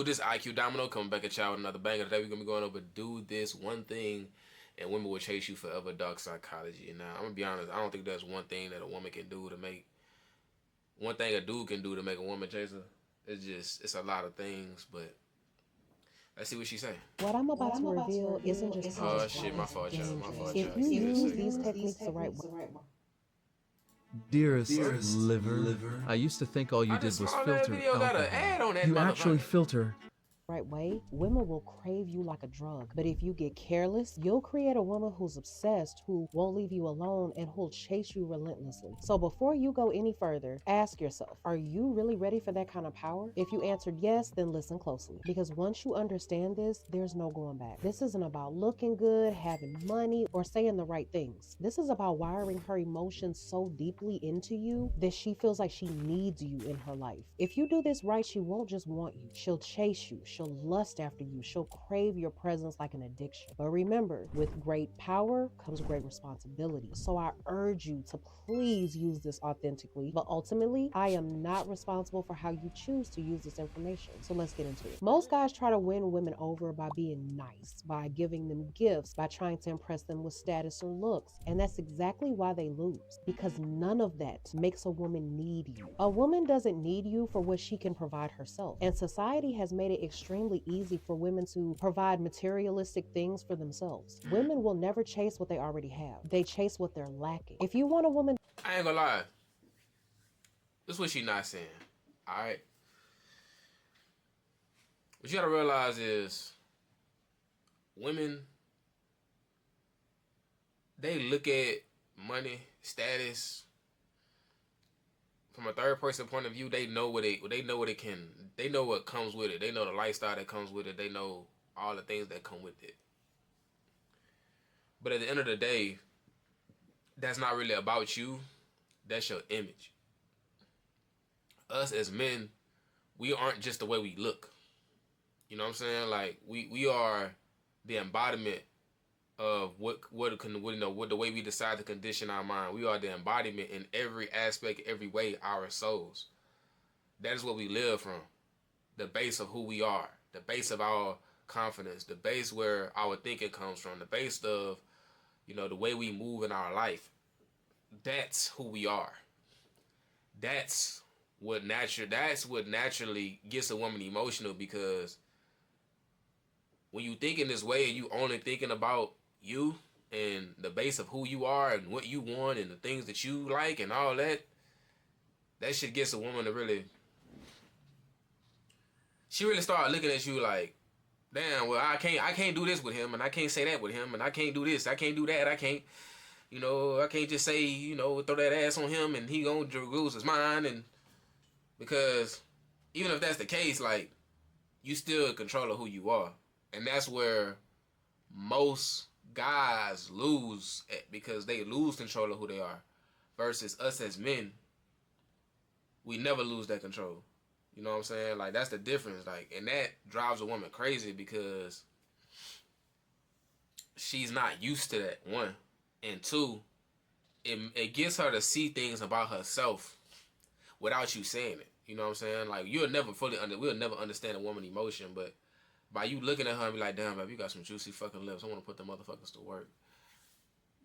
This IQ Domino coming back at y'all with another banger. Today we're gonna be going over do this one thing and women will chase you forever. Dark psychology. And now I'm gonna be honest, I don't think there's one thing that a woman can do to make one thing a dude can do to make a woman chase her. It's a lot of things, but let's see what she say. What I'm about to reveal isn't just Oh harmful, shit, my it's fault, y'all. My fault, dangerous. y'all. If you Give me a use second. these techniques the right way, Dearest liver, I used to think all you did was That filter video got an ad on that You actually motherfucker. filter. right way, women will crave you like a drug. But if you get careless, you'll create a woman who's obsessed, who won't leave you alone, and who'll chase you relentlessly. So before you go any further, ask yourself, are you really ready for that kind of power? If you answered yes, then listen closely. Because once you understand this, there's no going back. This isn't about looking good, having money, or saying the right things. This is about wiring her emotions so deeply into you that she feels like she needs you in her life. If you do this right, she won't just want you. She'll chase you. She'll lust after you. She'll crave your presence like an addiction. But remember, with great power comes great responsibility. So I urge you to please use this authentically. But ultimately, I am not responsible for how you choose to use this information. So let's get into it. Most guys try to win women over by being nice, by giving them gifts, by trying to impress them with status or looks. And that's exactly why they lose. Because none of that makes a woman need you. A woman doesn't need you for what she can provide herself. And society has made it extremely easy for women to provide materialistic things for themselves. Women will never chase what they already have. They chase what they're lacking. If you want a woman, I ain't gonna lie. This is what she not saying. Alright? What you gotta realize is women, they look at money, status from a third person point of view. They know what they know what comes with it. They know the lifestyle that comes with it. They know all the things that come with it. But at the end of the day, that's not really about you. That's your image. Us as men, we aren't just the way we look. You know what I'm saying? Like we are the embodiment of what the way we decide to condition our mind. We are the embodiment in every aspect, every way, our souls. That is what we live from. The base of who we are, the base of our confidence, the base where our thinking comes from, the base of, the way we move in our life. That's who we are. That's what naturally gets a woman emotional, because when you think in this way and you only thinking about you and the base of who you are and what you want and the things that you like and all that, that shit gets a woman to really, she really start looking at you like, damn, well, I can't do this with him, and I can't say that with him, and I can't do this, I can't do that, I can't just say, throw that ass on him and he gonna lose his mind. And because even if that's the case, like, you still in control of who you are. And that's where most guys lose at, because they lose control of who they are. Versus us as men, we never lose that control. You know what I'm saying? Like, that's the difference. Like, and that drives a woman crazy because she's not used to that, one. And two, it gets her to see things about herself without you saying it. You know what I'm saying? Like, we'll never understand a woman's emotion, but by you looking at her and be like, damn, babe, you got some juicy fucking lips. I want to put them motherfuckers to work.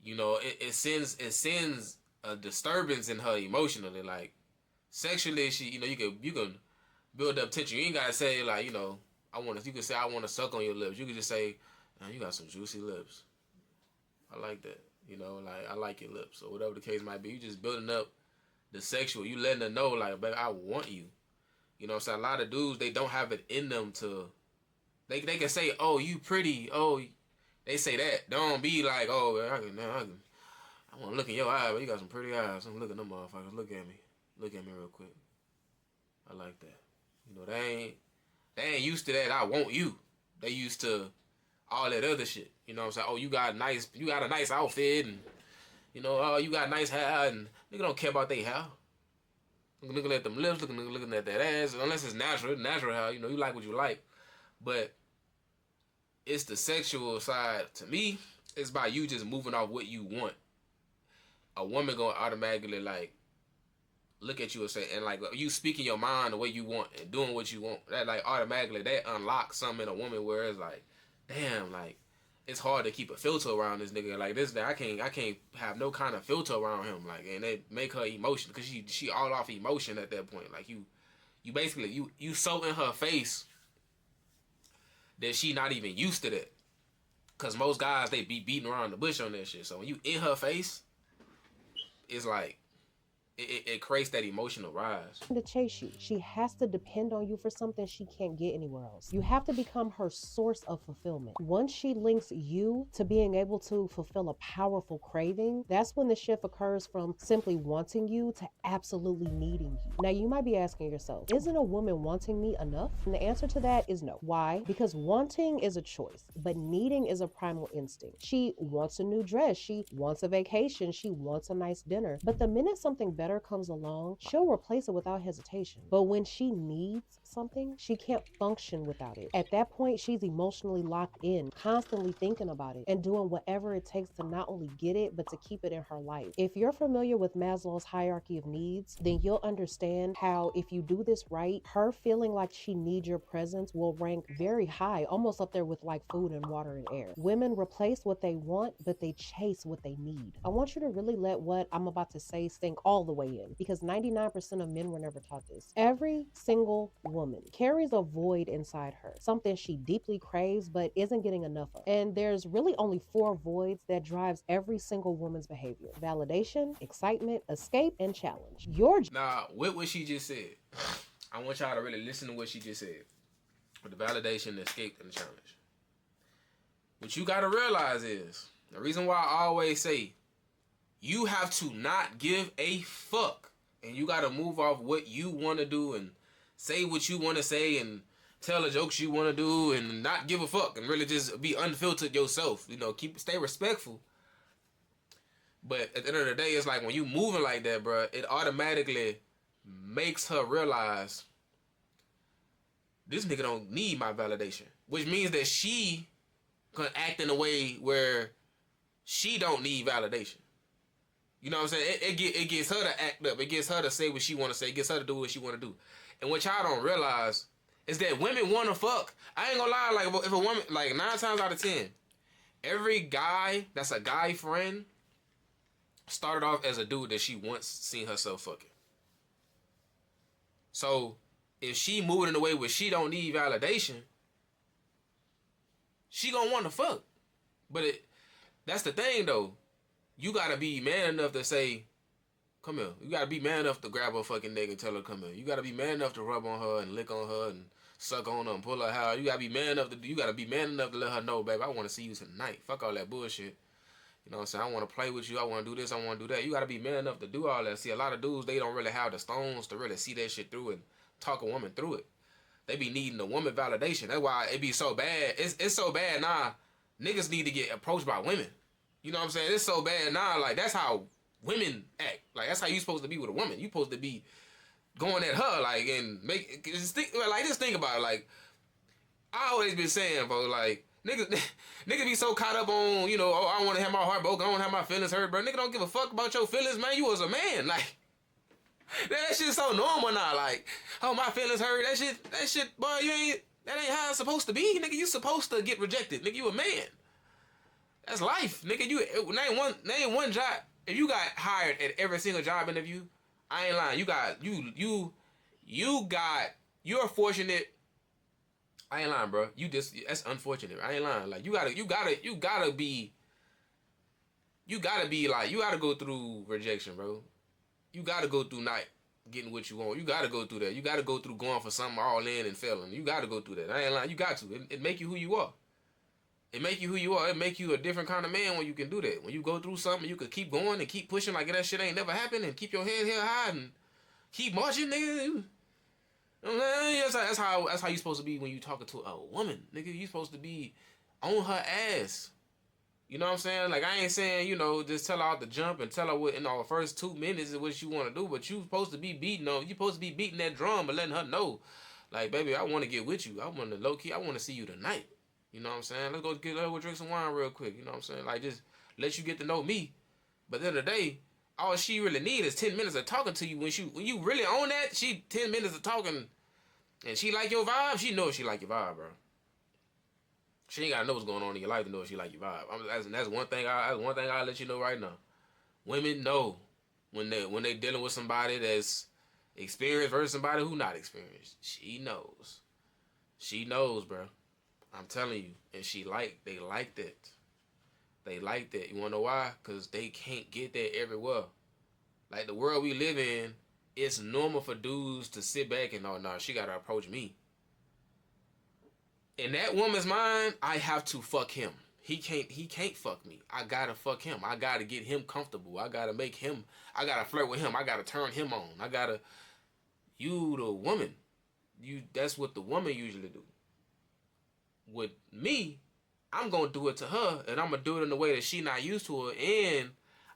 It sends a disturbance in her emotionally. Like, sexually, you can build up tension. You ain't gotta say like, you can say I want to suck on your lips. You can just say, man, you got some juicy lips. I like that. Like, I like your lips, or whatever the case might be. You just building up the sexual. You letting her know, like, baby, I want you. You know what I'm saying? A lot of dudes, they don't have it in them to, they can say, oh, you pretty. Oh, they say that. Don't be like, oh, I want to look in your eyes, but you got some pretty eyes. I'm looking at them motherfuckers. Look at me. Look at me real quick. I like that. They ain't used to that. I want you. They used to all that other shit. You know what I'm saying? Oh, you got a nice outfit, and oh, you got nice hair, and nigga don't care about their hair. Looking at them lips, looking at that ass, unless it's natural hair. You like what you like, but it's the sexual side. To me, it's by you just moving off what you want. A woman gonna automatically, like, look at you and say, and like you speaking your mind the way you want and doing what you want, that like automatically that unlocks something in a woman where it's like, damn, like it's hard to keep a filter around this nigga. Like this, I can't have no kind of filter around him. Like, and they make her emotion because she all off emotion at that point. Like you basically you so in her face that she not even used to that. Cause most guys they be beating around the bush on that shit. So when you in her face, it's like it creates that emotional rise. To chase you. She has to depend on you for something she can't get anywhere else. You have to become her source of fulfillment. Once she links you to being able to fulfill a powerful craving, that's when the shift occurs from simply wanting you to absolutely needing you. Now you might be asking yourself, isn't a woman wanting me enough? And the answer to that is no. Why? Because wanting is a choice, but needing is a primal instinct. She wants a new dress, she wants a vacation, she wants a nice dinner, but the minute something better comes along, she'll replace it without hesitation. But when she needs something, she can't function without it. At that point, she's emotionally locked in, constantly thinking about it and doing whatever it takes to not only get it, but to keep it in her life. If you're familiar with Maslow's hierarchy of needs, then you'll understand how if you do this right, her feeling like she needs your presence will rank very high, almost up there with like food and water and air. Women replace what they want, but they chase what they need. I want you to really let what I'm about to say sink all the way in, because 99% of men were never taught this. Every single woman carries a void inside her, something she deeply craves but isn't getting enough of. And there's really only 4 voids that drives every single woman's behavior: validation, excitement, escape, and challenge. Now, with what she just said, I want y'all to really listen to what she just said. With the validation, the escape, and the challenge. What you gotta realize is, the reason why I always say, you have to not give a fuck. And you gotta move off what you wanna do and say what you wanna say and tell the jokes you wanna do and not give a fuck and really just be unfiltered yourself. You know, stay respectful. But at the end of the day, it's like when you moving like that, bro, it automatically makes her realize this nigga don't need my validation. Which means that she can act in a way where she don't need validation. You know what I'm saying? It gets her to act up. It gets her to say what she want to say. It gets her to do what she want to do. And what y'all don't realize is that women want to fuck. I ain't gonna lie. Like, if a woman, like 9 times out of 10, every guy that's a guy friend started off as a dude that she once seen herself fucking. So if she moving in a way where she don't need validation, she gonna want to fuck. But that's the thing though. You gotta be man enough to say, come here. You gotta be man enough to grab her fucking neck and tell her come here. You gotta be man enough to rub on her and lick on her and suck on her and pull her hair. You gotta be man enough to let her know, babe, I want to see you tonight. Fuck all that bullshit. You know what I'm saying? I want to play with you. I want to do this. I want to do that. You gotta be man enough to do all that. See, a lot of dudes, they don't really have the stones to really see that shit through and talk a woman through it. They be needing a woman validation. That's why it be so bad. It's so bad now. Niggas need to get approached by women. You know what I'm saying? It's so bad now. Like, that's how women act. Like, that's how you supposed to be with a woman. You supposed to be going at her, like, and just think about it. Like, I always been saying, bro, like, niggas be so caught up on, you know, oh, I want to have my heart broken. I want to have my feelings hurt, bro. Nigga don't give a fuck about your feelings, man. You was a man. Like, that shit's so normal now. Like, oh, my feelings hurt. That shit, boy, that ain't how it's supposed to be. Nigga, you supposed to get rejected. Nigga, you a man. That's life, nigga. Name one job. If you got hired at every single job interview, I ain't lying. You're fortunate. I ain't lying, bro. That's unfortunate. I ain't lying. Like, you gotta go through rejection, bro. You gotta go through not getting what you want. You gotta go through that. You gotta go through going for something all in and failing. You gotta go through that. I ain't lying. You got to. It make you who you are. It make you who you are. It make you a different kind of man when you can do that. When you go through something, you can keep going and keep pushing like that shit ain't never happened and keep your head held high and keep marching, nigga. That's how you supposed to be when you talking to a woman, nigga. You supposed to be on her ass. You know what I'm saying? Like, I ain't saying, you know, just tell her out the jump and tell her what in the first 2 minutes is what you want to do, but you supposed to be beating that drum and letting her know, like, baby, I want to get with you. I want to low key. I want to see you tonight. You know what I'm saying? Let's go drink some wine real quick. You know what I'm saying? Like, just let you get to know me. But at the end of the day, all she really need is 10 minutes of talking to you. When you really own that, 10 minutes of talking, and she like your vibe. She knows she like your vibe, bro. She ain't gotta know what's going on in your life to know if she like your vibe. That's one thing. That's one thing I'll let you know right now. Women know when they dealing with somebody that's experienced versus somebody who not experienced. She knows. She knows, bro. I'm telling you, and they like that. They like that. You wanna know why? Cause they can't get that everywhere. Like the world we live in, it's normal for dudes to sit back and no, she gotta approach me. In that woman's mind, I have to fuck him. He can't fuck me. I gotta fuck him. I gotta get him comfortable. I gotta flirt with him. I gotta turn him on. You the woman. That's what the woman usually do. With me, I'm gonna do it to her, and I'm gonna do it in a way that she not used to it, and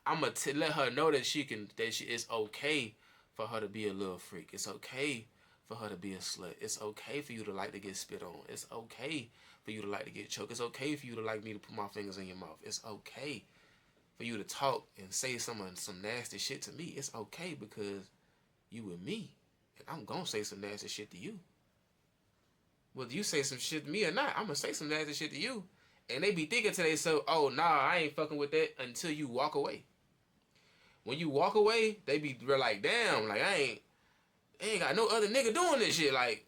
I'm gonna let her know that it's okay for her to be a little freak. It's okay for her to be a slut. It's okay for you to like to get spit on. It's okay for you to like to get choked. It's okay for you to like me to put my fingers in your mouth. It's okay for you to talk and say some nasty shit to me. It's okay because you with me, and I'm gonna say some nasty shit to you. Whether you say some shit to me or not, I'm gonna say some nasty shit to you. And they be thinking to themselves, oh, nah, I ain't fucking with that until you walk away. When you walk away, they be like, damn, like, I ain't got no other nigga doing this shit. Like,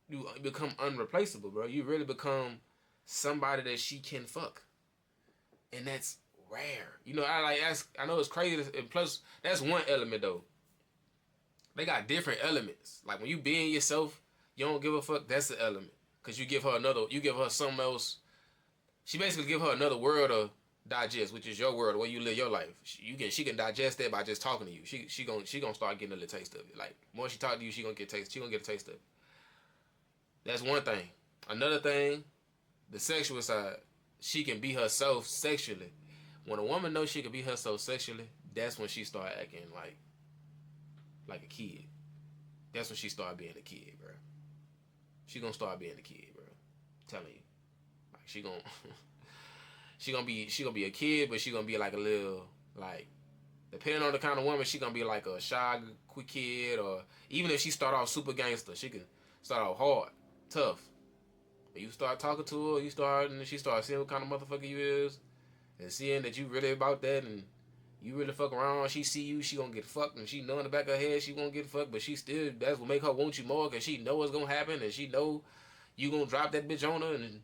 you become unreplaceable, bro. You really become somebody that she can fuck. And that's rare. You know, I know it's crazy. And plus, that's one element, though. They got different elements. Like, when you being yourself, you don't give a fuck, that's the element. Because you give her something else. She basically give her another world to digest, which is your world, the way you live your life. She can digest that by just talking to you. She gonna start getting a little taste of it. Like, once she talk to you, she gonna get a taste of it. That's one thing. Another thing, the sexual side. She can be herself sexually. When a woman knows she can be herself sexually, that's when she start acting like a kid. That's when she start being a kid, bro. She gonna start being a kid, bro. I'm telling you. Like, she gonna be a kid, but she gonna be like a little, like, depending on the kind of woman, she gonna be like a shy, quick kid, or even if she start off super gangster, she can start off hard, tough. But you start talking to her, and she start seeing what kind of motherfucker you is, and seeing that you really about that, and you really fuck around, she see you, she gonna get fucked, and she know in the back of her head she won't get fucked, but that's what make her want you more, because she know what's gonna happen, and she know you gonna drop that bitch on her, and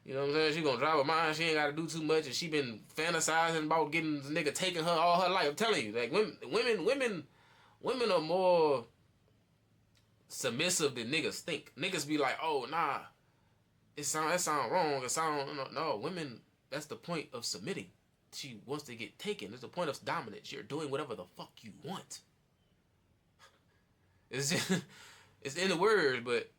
you know what I'm saying, she gonna drop her mind, she ain't gotta do too much, and she been fantasizing about getting this nigga taking her all her life. I'm telling you, like, women are more submissive than niggas think. Niggas be like, oh, nah, that sound wrong, no, women, that's the point of submitting. She wants to get taken. It's the point of dominance. You're doing whatever the fuck you want. It's in the words, but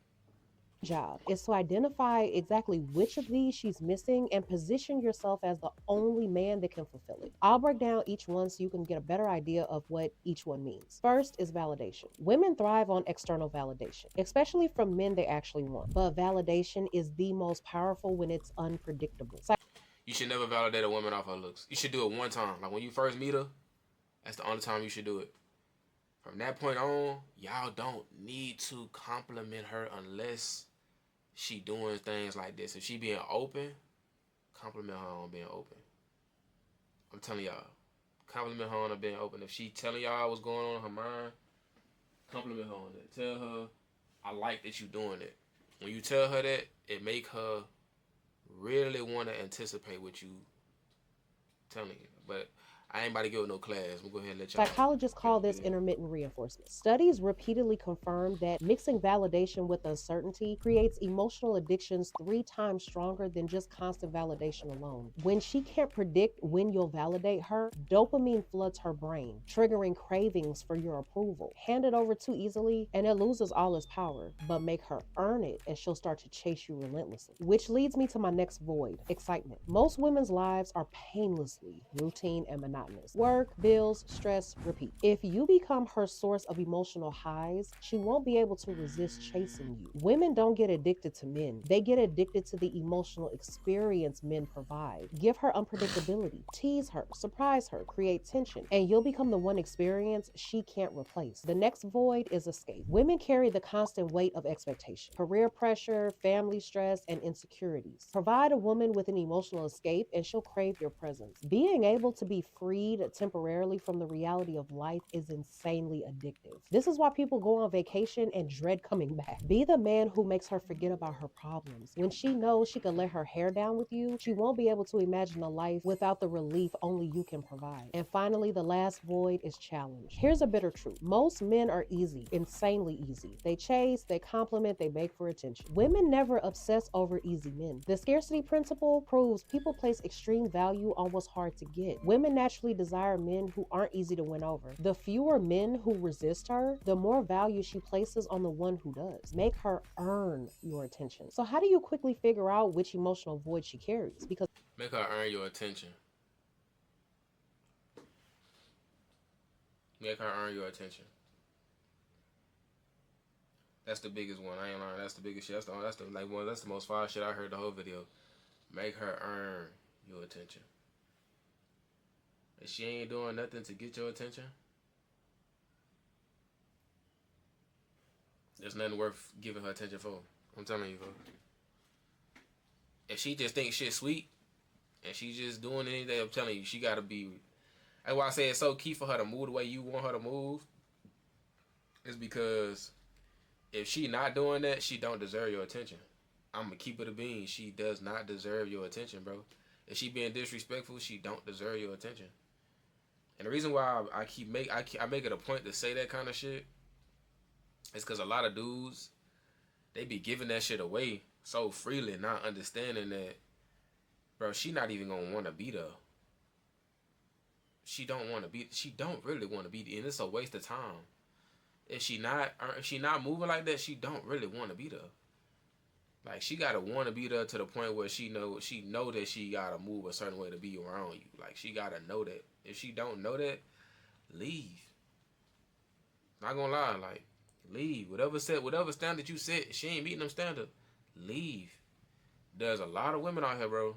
job is to identify exactly which of these she's missing and position yourself as the only man that can fulfill it. I'll break down each one so you can get a better idea of what each one means. First is validation. Women thrive on external validation, especially from men they actually want. But validation is the most powerful when it's unpredictable. you should never validate a woman off her looks. You should do it one time. Like, when you first meet her, that's the only time you should do it. From that point on, y'all don't need to compliment her unless she doing things like this. If she being open, compliment her on being open. I'm telling y'all, compliment her on being open. If she telling y'all what's going on in her mind, compliment her on that. Tell her, I like that you doing it. When you tell her that, it make her really want to anticipate what you telling you. But I ain't about to give no class. We'll go ahead and let y'all. Psychologists call this intermittent reinforcement. Studies repeatedly confirm that mixing validation with uncertainty creates emotional addictions 3 times stronger than just constant validation alone. When she can't predict when you'll validate her, dopamine floods her brain, triggering cravings for your approval. Hand it over too easily and it loses all its power, but make her earn it and she'll start to chase you relentlessly. Which leads me to my next void, excitement. Most women's lives are painlessly routine and monotonous. monotonous. Work, bills, stress, repeat. If you become her source of emotional highs, she won't be able to resist chasing you. Women don't get addicted to men. They get addicted to the emotional experience men provide. Give her unpredictability, tease her, surprise her, create tension, and you'll become the one experience she can't replace. The next void is escape. Women carry the constant weight of expectation, career pressure, family stress, and insecurities. Provide a woman with an emotional escape and she'll crave your presence. Being able to be freed temporarily from the reality of life is insanely addictive. This is why people go on vacation and dread coming back. Be the man who makes her forget about her problems. When she knows she can let her hair down with you, she won't be able to imagine a life without the relief only you can provide. And finally, the last void is challenge. Here's a bitter truth. Most men are easy, insanely easy. They chase, they compliment, they beg for attention. Women never obsess over easy men. The scarcity principle proves people place extreme value on what's hard to get. Women naturally desire men who aren't easy to win over. The fewer men who resist her, the more value she places on the one who does. Make her earn your attention. So how do you quickly figure out which emotional void she carries? Because Make her earn your attention. Make her earn your attention. That's the biggest one. I ain't lying. That's the biggest shit. That's the most fire shit I heard the whole video. Make her earn your attention. If she ain't doing nothing to get your attention, there's nothing worth giving her attention for. I'm telling you, bro. If she just thinks shit sweet and she just doing anything, I'm telling you, she gotta be. That's why I say it's so key for her to move the way you want her to move. Is because if she not doing that, she don't deserve your attention. I'm gonna keep it a bean. She does not deserve your attention, bro. If she being disrespectful, she don't deserve your attention. And the reason why I make it a point to say that kind of shit is because a lot of dudes, they be giving that shit away so freely, not understanding that, bro, she not even gonna want to be there. She don't really want to be there, and it's a waste of time. If she not moving like that, she don't really want to be there. Like, she gotta want to be there to the point where she know that she gotta move a certain way to be around you. Like, she gotta know that. If she don't know that, leave. Not gonna lie, like, leave. Whatever standard you set, she ain't meeting them standards. Leave. There's a lot of women out here, bro.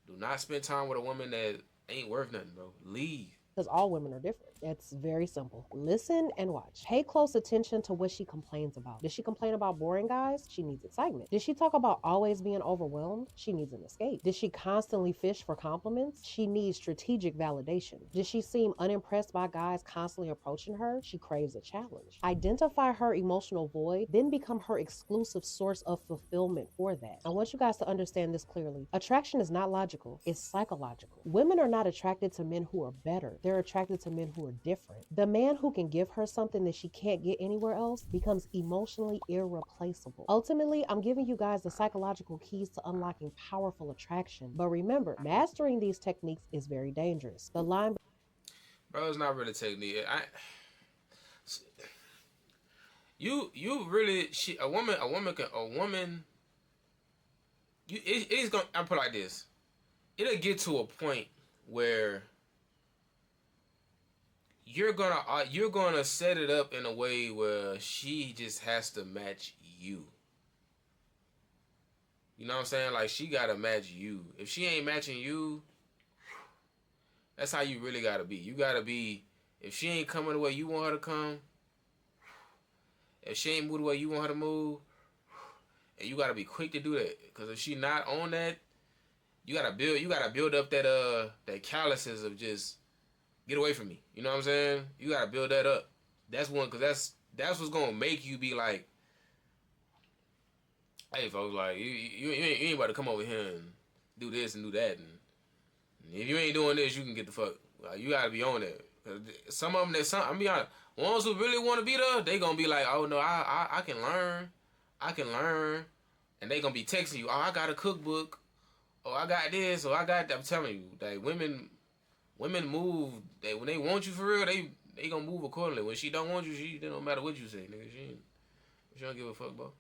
Do not spend time with a woman that ain't worth nothing, bro. Leave. because all women are different. It's very simple. Listen and watch. Pay close attention to what she complains about. Does she complain about boring guys? She needs excitement. Did she talk about always being overwhelmed? She needs an escape. Did she constantly fish for compliments? She needs strategic validation. Did she seem unimpressed by guys constantly approaching her? She craves a challenge. Identify her emotional void, then become her exclusive source of fulfillment for that. I want you guys to understand this clearly. Attraction is not logical, it's psychological. Women are not attracted to men who are better. They're attracted to men who are different. The man who can give her something that she can't get anywhere else becomes emotionally irreplaceable. Ultimately, I'm giving you guys the psychological keys to unlocking powerful attraction. But remember, mastering these techniques is very dangerous. The line, Bro, it's not really technique. You really a woman. It's gonna. I put it like this. It'll get to a point where you're gonna set it up in a way where she just has to match you. You know what I'm saying? Like, she gotta match you. If she ain't matching you, that's how you really gotta be. You gotta be. If she ain't coming the way you want her to come, if she ain't moving the way you want her to move, and you gotta be quick to do that. Because if she not on that, you gotta build up that calluses of just get away from me. You know what I'm saying? You gotta build that up. That's one, because that's what's gonna make you be like, hey folks, like you ain't about to come over here and do this and do that, and if you ain't doing this, you can get the fuck. Like, you gotta be on that. Some of them I'm be honest, ones who really want to be there, they gonna be like, oh no, I can learn, and they gonna be texting you, oh, I got a cookbook, oh, I got this, or I got that. I'm telling you, that women move. When they want you for real, they gonna move accordingly. When she don't want you, it don't matter what you say, nigga. She don't give a fuck, bro.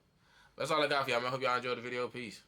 That's all I got for y'all, man. I hope y'all enjoyed the video. Peace.